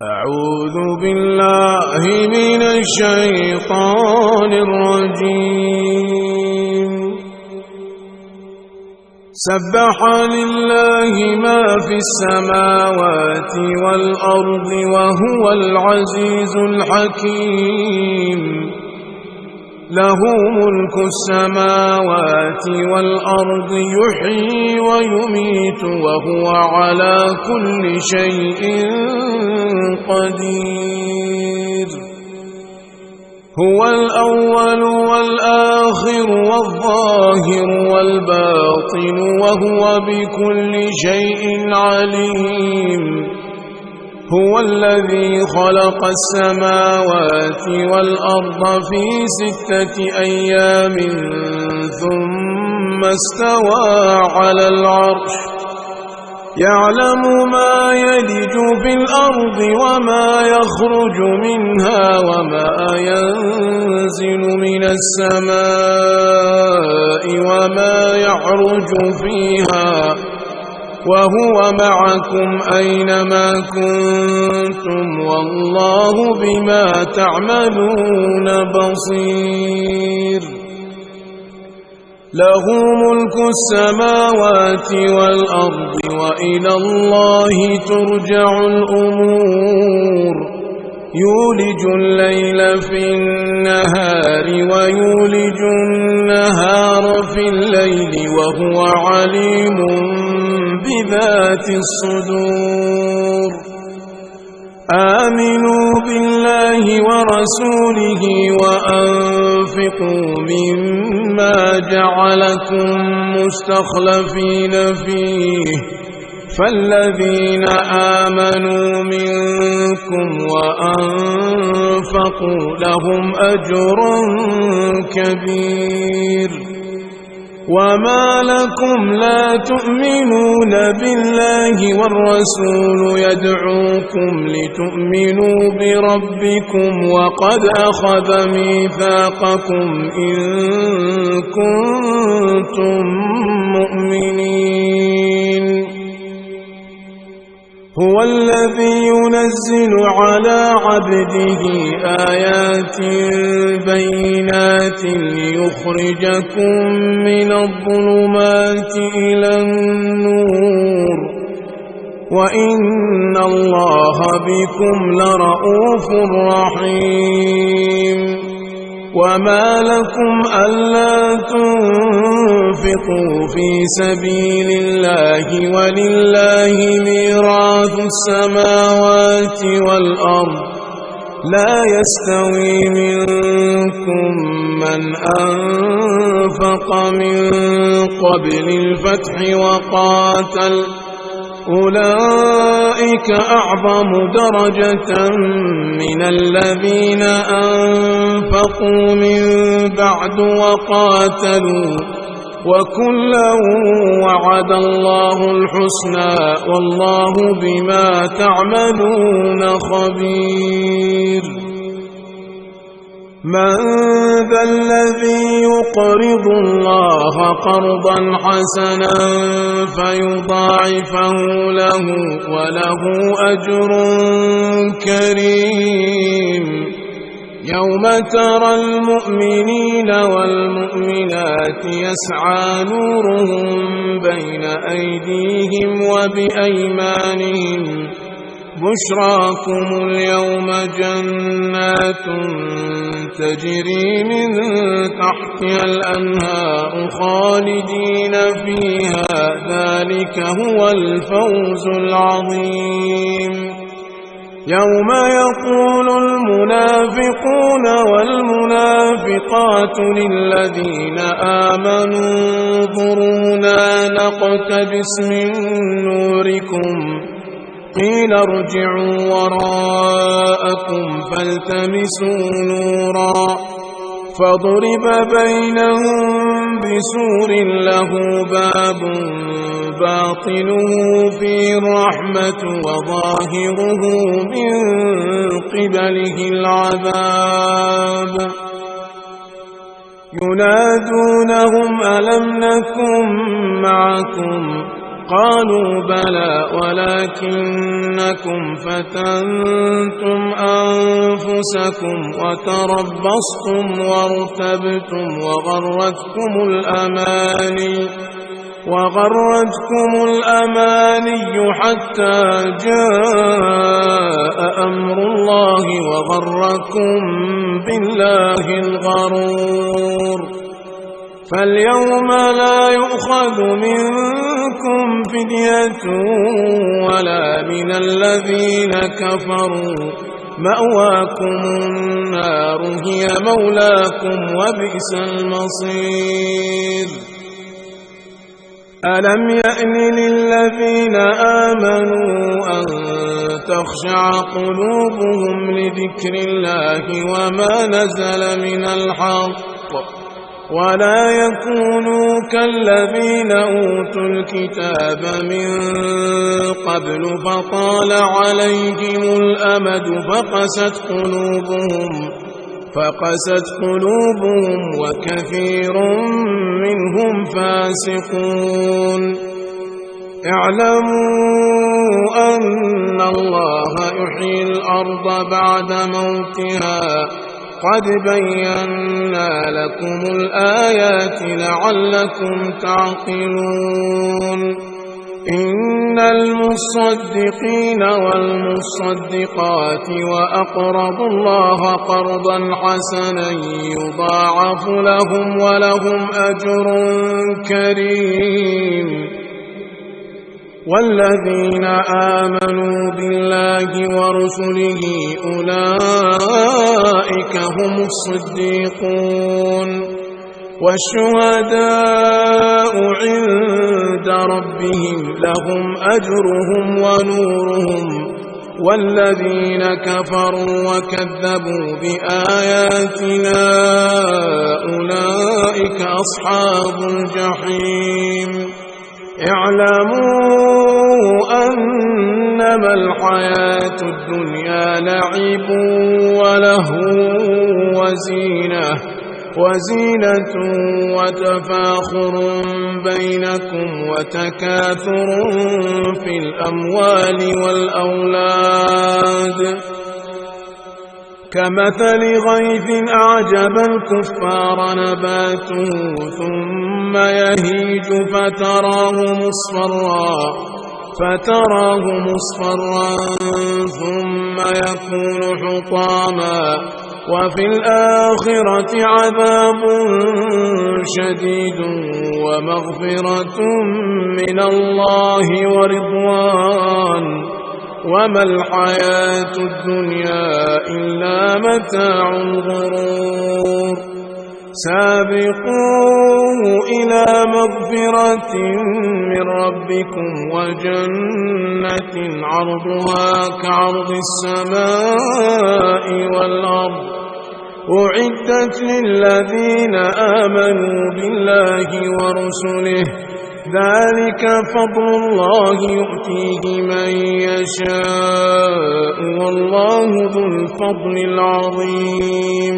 أعوذ بالله من الشيطان الرجيم. سبح لله ما في السماوات والأرض وهو العزيز الحكيم. له ملك السماوات والأرض يحيي ويميت وهو على كل شيء قدير. هو الأول والآخر والظاهر والباطن وهو بكل شيء عليم. هو الذي خلق السماوات والأرض في 6 أيام ثم استوى على العرش يعلم ما يلج في الأرض وما يخرج منها وما ينزل من السماء وما يعرج فيها وهو معكم أينما كنتم والله بما تعملون بصير. له ملك السماوات والأرض وإلى الله ترجع الأمور. يولج الليل في النهار ويولج النهار في الليل وهو عليم بذات الصدور. آمنوا بالله ورسوله وأنفقوا مما جعلكم مستخلفين فيه فالذين آمنوا منكم وأنفقوا لهم أجر كبير. وما لكم لا تؤمنون بالله والرسول يدعوكم لتؤمنوا بربكم وقد أخذ ميثاقكم إن كنتم مؤمنين. هو الذي ينزل على عبده آيات بينات ليخرجكم من الظلمات إلى النور وإن الله بكم لرءوف رحيم. وما لكم ألا تنفقوا في سبيل الله ولله ميراث السماوات والأرض لا يستوي منكم من أنفق من قبل الفتح وقاتل أولئك أعظم درجة من الذين أنفقوا من بعد وقاتلوا وكلا وعد الله الحسنى والله بما تعملون خبير. من ذا الذي يقرض الله قرضا حسنا فيضاعفه له وله أجر كريم. يوم ترى المؤمنين والمؤمنات يسعى نورهم بين أيديهم وبأيمانهم بشراكم اليوم جنات تجري من تحتها الأنهار خالدين فيها ذلك هو الفوز العظيم. يوم يقول المنافقون والمنافقات للذين آمنوا انظرونا نقتبس من نوركم قيل ارجعوا وراءكم فالتمسوا نورا فضرب بينهم بسور له باب باطنه فيه الرحمة وظاهره من قبله العذاب. ينادونهم ألم نكن معكم قالوا بلى ولكنكم فتنتم أنفسكم وتربصتم وارتبتم وغرتكم الأماني حتى جاء أمر الله وغركم بالله الغرور. فاليوم لا يؤخذ منكم فدية ولا من الذين كفروا، مأواكم النار هي مولاكم وبئس المصير. ألم يأن للذين آمنوا أن تخشع قلوبهم لذكر الله وما نزل من الحق ولا يكونوا كالذين أوتوا الكتاب من قبل فطال عليهم الأمد فقست قلوبهم وكثير منهم فاسقون. اعلموا أن الله يحيي الأرض بعد موتها قد بينا لكم الآيات لعلكم تعقلون. إن المصدقين والمصدقات وأقرضوا الله قرضا حسنا يضاعف لهم ولهم أجر كريم. والذين آمنوا بالله ورسله أولئك هم الصديقون والشهداء عند ربهم لهم أجرهم ونورهم. والذين كفروا وكذبوا بآياتنا أولئك أصحاب الجحيم. اعلموا أنما الحياة الدنيا لعب ولهو وزينة وتفاخر بينكم وتكاثر في الأموال والأولاد كمثل غيث أعجب الكفار نباته ثم يهيج فتراه مصفرا ثم يكون حطاما وفي الآخرة عذاب شديد ومغفرة من الله ورضوان وما الحياة الدنيا إلا متاع الغرور. سابقوا إلى مغفرة من ربكم وجنة عرضها كعرض السماء والأرض أعدت للذين آمنوا بالله ورسله ذلك فضل الله يؤتيه من يشاء والله ذو الفضل العظيم.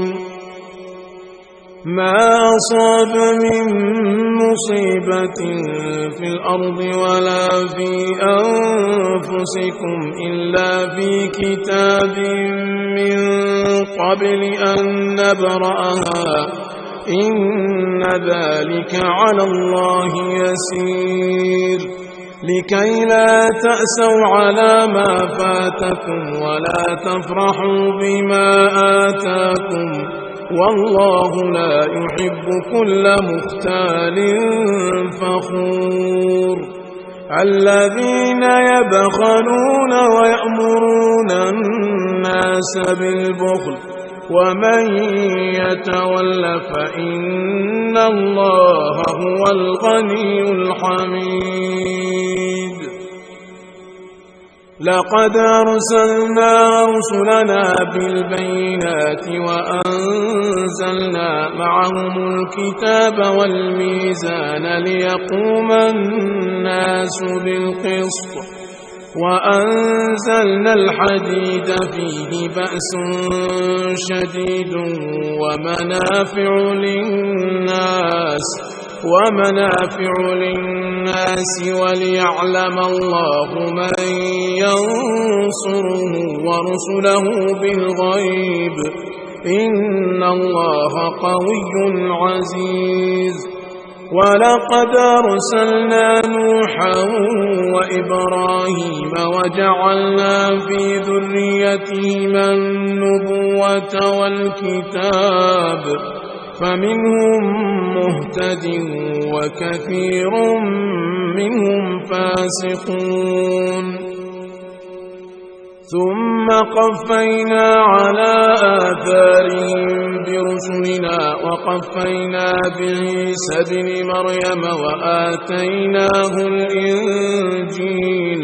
ما أصاب من مصيبة في الأرض ولا في أنفسكم إلا في كتاب من قبل أن نبرأها إن ذلك على الله يسير. لكي لا تأسوا على ما فاتكم ولا تفرحوا بما آتاكم والله لا يحب كل مختال فخور. الذين يبخلون ويأمرون الناس بالبخل ومن يتول فإن الله هو الغني الحميد. لقد أرسلنا رسلنا بالبينات وأنزلنا معهم الكتاب والميزان ليقوم الناس بالقسط وأنزلنا الحديد فيه بأس شديد ومنافع للناس ومنافع للناس وليعلم الله من ينصره ورسله بالغيب إن الله قوي عزيز ولقد أرسلنا نوحا وإبراهيم وجعلنا في ذريتهما النبوة والكتاب فمنهم مهتد وكثير منهم فاسقون ثم قفينا على آثارهم برسلنا وقفينا بعيسى ابن مريم وآتيناه الإنجيل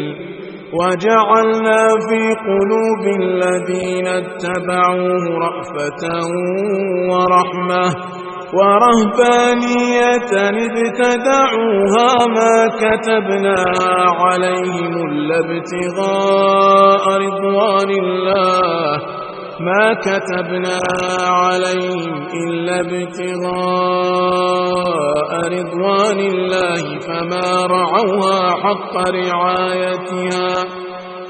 وجعلنا في قلوب الذين اتبعوه رأفة ورحمة ورهبانية ابتدعوها ما كتبناها عليهم إلا ابتغاء رضوان الله فما رعوها حق رعايتها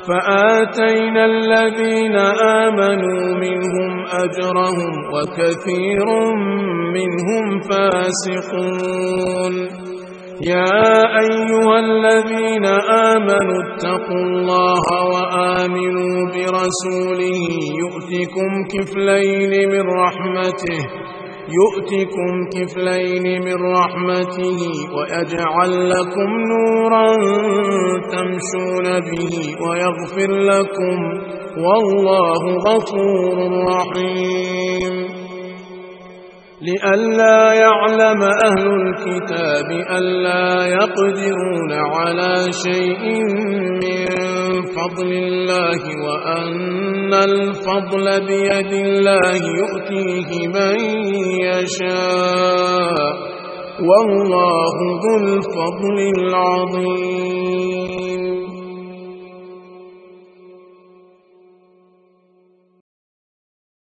فآتينا الذين آمنوا منهم أجرهم وكثير منهم فاسقون يا أيها الذين آمنوا اتقوا الله وآمنوا برسوله يؤتكم كفلين من رحمته ويجعل لكم نورا تمشون به ويغفر لكم والله غفور رحيم لئلا يعلم أهل الكتاب ألا يقدرون على شيء من فضل الله وأن الفضل بيد الله يؤتيه من يشاء والله ذو الفضل العظيم